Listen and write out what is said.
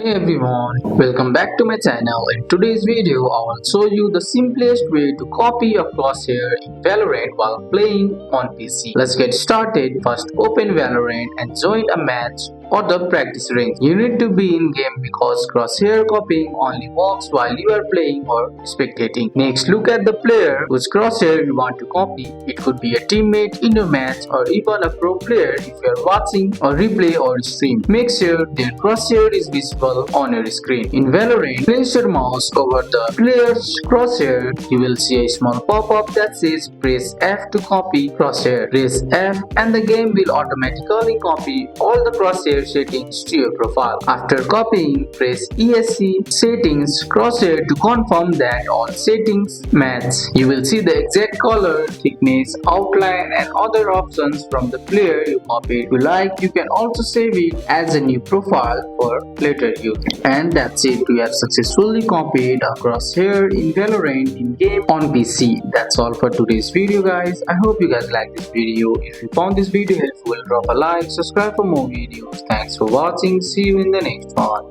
Hey everyone, welcome back to my channel. In today's video, I will show you the simplest way to copy a crosshair in Valorant while playing on PC. Let's get started. First open Valorant and join a match or the practice range. You need to be in game because crosshair copying only works while you are playing or spectating. Next, look at the player whose crosshair you want to copy. It could be a teammate in a match or even a pro player if you are watching a replay or stream. Make sure their crosshair is visible on your screen. In Valorant, place your mouse over the player's crosshair. You will see a small pop-up that says press F to copy crosshair. Press F and the game will automatically copy all the crosshair settings to your profile. After copying, press ESC settings crosshair to confirm that all settings match. You will see the exact color, thickness, outline and other options from the player you copied. If you like, you can also save it as a new profile for later use. And that's it. We have successfully copied a crosshair in Valorant in game on PC. That's all for today's video, guys. I hope you guys like this video. If you found this video helpful, drop a like, subscribe for more videos. Thanks for watching. See you in the next one.